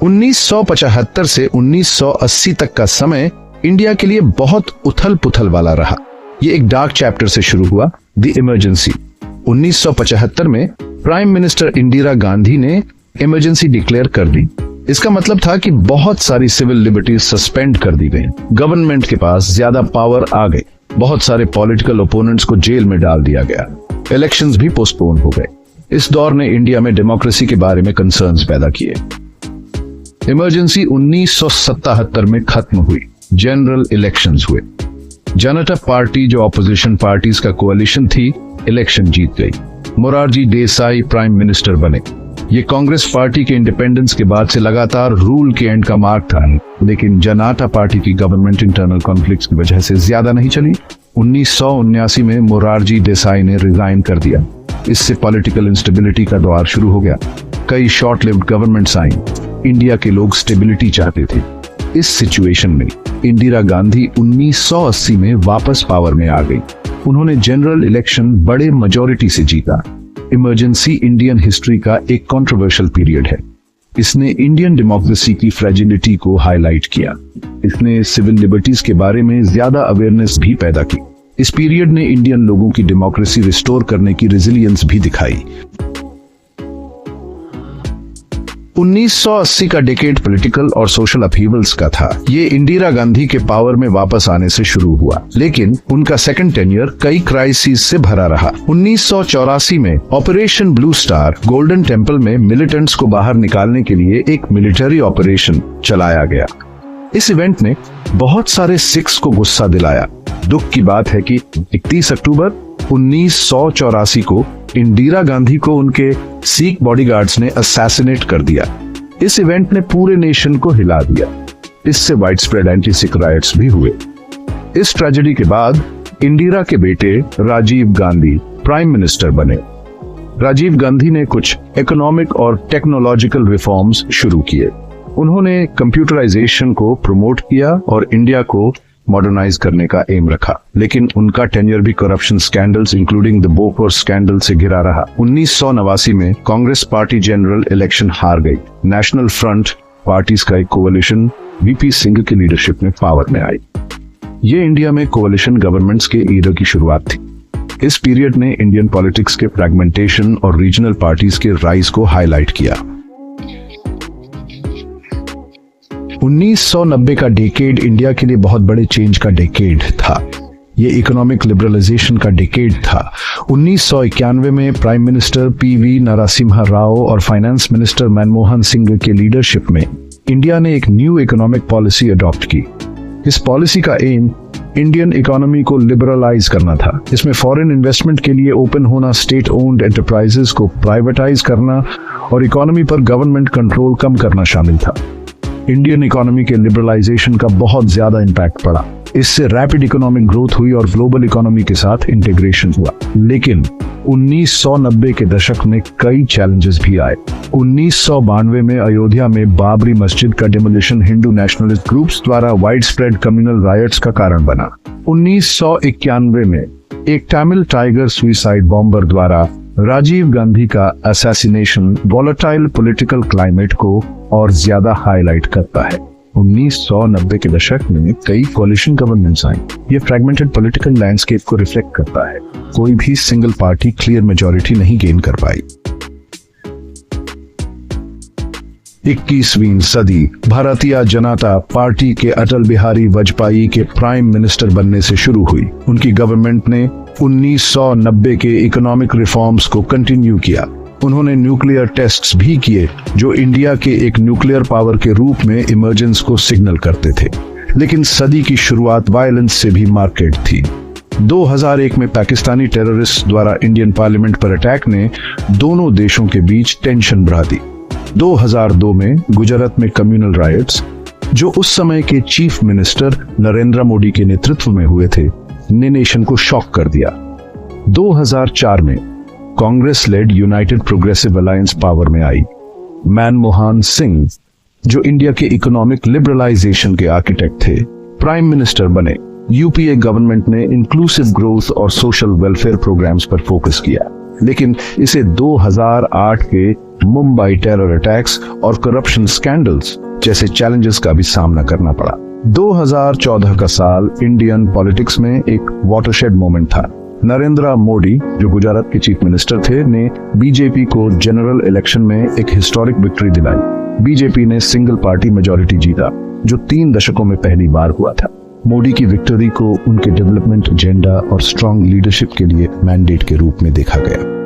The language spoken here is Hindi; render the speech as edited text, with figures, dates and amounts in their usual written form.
1975 से 1980 तक का समय इंडिया के लिए बहुत उथल पुथल वाला रहा। ये एक डार्क चैप्टर से शुरू हुआ, द इमरजेंसी। 1975 में प्राइम मिनिस्टर इंदिरा गांधी ने इमरजेंसी डिक्लेयर कर दी। इसका मतलब था कि बहुत सारी सिविल लिबर्टीज सस्पेंड कर दी गई, गवर्नमेंट के पास ज्यादा पावर आ गई, बहुत सारे पॉलिटिकल ओपोनेंट्स को जेल में डाल दिया गया, इलेक्शंस भी पोस्टपोन हो गए। इस दौर ने इंडिया में डेमोक्रेसी के बारे में कंसर्न्स पैदा किए। इमरजेंसी 1977 में खत्म हुई, जनरल इलेक्शंस हुए। जनता पार्टी जो ऑपोजिशन पार्टीज का कोalition थी, इलेक्शन जीत गई। मोरारजी देसाई प्राइम मिनिस्टर बने। ये कांग्रेस पार्टी के इंडिपेंडेंस के बाद से लगातार रूल के एंड का मार्क था, लेकिन जनता पार्टी की गवर्नमेंट इंटरनल कॉन्फ्लिक्ट्स की वजह से ज्यादा नहीं चली। 1979 में मोरारजी देसाई ने रिजाइन कर दिया। इससे पॉलिटिकल इंस्टेबिलिटी का दौर शुरू हो गया। कई शॉर्ट लिव्ड गवर्नमेंट्स आई। इंडिया के लोग स्टेबिलिटी चाहते थे। इस सिचुएशन में इंदिरा गांधी 1980 में वापस पावर में आ गई। उन्होंने जनरल इलेक्शन बड़े मेजॉरिटी से जीता। इमरजेंसी इंडियन हिस्ट्री का एक कंट्रोवर्शियल पीरियड है। इसने इंडियन डेमोक्रेसी की फ्रेजिलिटी को हाईलाइट किया। इसने सिविल लिबर्टीज के बारे में ज्यादा अवेयरनेस भी पैदा की। इस पीरियड ने इंडियन लोगों की डेमोक्रेसी रिस्टोर करने की रेजिलियंस भी दिखाई। 1980 का डेकेड पॉलिटिकल और सोशल अपहीवल्स का था। ये इंदिरा गांधी के पावर में वापस आने से शुरू हुआ, लेकिन उनका सेकंड टेन्योर कई क्राइसिस से भरा रहा। 1984 में operation blue star golden temple में मिलिटेंट्स को बाहर निकालने के लिए एक मिलिट्री ऑपरेशन चलाया गया। इस इवेंट ने बहुत सारे सिख्स को गुस्सा दिलाया। दुख की बात है कि 31 अक्टूबर 1984 को इंदिरा गांधी को उनके सिख बॉडीगार्ड्स ने असैसिनेट कर दिया। इस इवेंट ने पूरे नेशन को हिला दिया। इससे wide spread anti Sikh rights भी हुए। इस ट्रेजेडी के बाद इंदिरा के बेटे राजीव गांधी प्राइम मिनिस्टर बने। राजीव गांधी ने कुछ इकोनॉमिक और टेक्नोलॉजिकल रिफॉर्म्स शुरू किए। उन्होंने कंप्यूटराइजेशन को प्रमोट किया और इंडिया को मॉडर्नाइज करने का एम रखा, लेकिन उनका टेन्योर भी corruption scandals including the Bofors scandal से घिरा रहा। 1989 में कांग्रेस पार्टी जनरल इलेक्शन हार गई। नेशनल फ्रंट पार्टीज का एक कोalition वीपी सिंह की लीडरशिप में पावर में आई। ये इंडिया में कोalition गवर्नमेंट्स के ईरा की शुरुआत थी। इस पीरियड ने इंडियन पॉलिटिक्स के फ्रैगमेंटेशन और रीजनल पार्टीज के राइज को हाईलाइट किया। 1990 का डेकेड इंडिया के लिए बहुत बड़े चेंज का डेकेड था। ये इकोनॉमिक लिबरलाइजेशन का डेकेड था। 1991 में prime minister PV Narasimha Rao और फाइनेंस मिनिस्टर मनमोहन सिंह के लीडरशिप में इंडिया ने एक न्यू इकोनॉमिक पॉलिसी अडॉप्ट की। इस पॉलिसी का एम इंडियन इकोनॉमी को लिबरलाइज करना था। इसमें फॉरेन इन्वेस्टमेंट के लिए ओपन होना, स्टेट ओन्ड एंटरप्राइजेस को प्राइवेटाइज करना और इकोनॉमी पर गवर्नमेंट कंट्रोल कम करना शामिल था। इंडियन इकोनॉमी के लिबरलाइजेशन का बहुत ज्यादा इम्पैक्ट पड़ा। इससे रैपिड इकोनॉमिक ग्रोथ हुई और ग्लोबल इकोनॉमी के साथ इंटीग्रेशन हुआ। लेकिन 1990 के दशक में कई चैलेंजेस भी आए। 1992 में अयोध्या में बाबरी मस्जिद का डिमोलिशन हिंदू नेशनलिस्ट ग्रुप्स द्वारा वाइड स्प्रेड कम्युनल रायट्स का कारण बना। 1991 में एक तमिल टाइगर सुइसाइड बॉम्बर द्वारा राजीव गांधी का असैसिनेशन वॉलेटाइल पॉलिटिकल क्लाइमेट को और ज्यादा हाईलाइट करता है। 1990 के दशक में कई कोalition गवर्नमेंट्स आई। ये फ्रैगमेंटेड पॉलिटिकल लैंडस्केप को रिफ्लेक्ट करता है। कोई भी सिंगल पार्टी क्लियर मेजॉरिटी नहीं गेन कर पाई। 21वीं सदी भारतीय जनता पार्टी के अटल बिहारी वाजपेयी के प्राइम मिनिस्टर बनने से शुरू हुई। उनकी गवर्नमेंट ने 1990 के इकोनॉमिक रिफॉर्म्स को कंटिन्यू किया। उन्होंने न्यूक्लियर टेस्ट्स भी किए जो इंडिया के एक न्यूक्लियर पावर के रूप में इमरजेंस को सिग्नल करते थे। लेकिन सदी की शुरुआत वायलेंस से भी मार्केट थी। 2001 में पाकिस्तानी टेररिस्ट द्वारा इंडियन पार्लियामेंट पर अटैक ने दोनों देशों के बीच टेंशन बढ़ा दी। 2002 में गुजरात में कम्युनल राइट्स, जो उस समय के चीफ मिनिस्टर नरेंद्र मोदी के नेतृत्व में हुए थे, ने नेशन को शॉक कर दिया। 2004 में Congress led United Progressive Alliance power में आई। मनमोहन सिंह, जो इंडिया के इकोनॉमिक लिबरलाइजेशन के आर्किटेक्ट थे, प्राइम मिनिस्टर बने। यूपीए गवर्नमेंट ने इंक्लूसिव ग्रोथ और सोशल वेलफेयर प्रोग्राम्स पर फोकस किया, लेकिन इसे 2008 के मुंबई टेरर अटैक्स और करप्शन स्कैंडल्स जैसे चैलेंजेस का भी सामना करना पड़ा। 2014 का साल इंडियन पॉलिटिक्स में एक वाटरशेड मोमेंट था। नरेंद्र मोदी, जो गुजरात के चीफ मिनिस्टर थे, ने बीजेपी को जनरल इलेक्शन में एक हिस्टोरिक विक्ट्री दिलाई। बीजेपी ने सिंगल पार्टी मेजॉरिटी जीता, जो 3 दशकों में पहली बार हुआ था। मोदी की विक्ट्री को उनके डेवलपमेंट एजेंडा और स्ट्रॉन्ग लीडरशिप के लिए मैंडेट के रूप में देखा गया।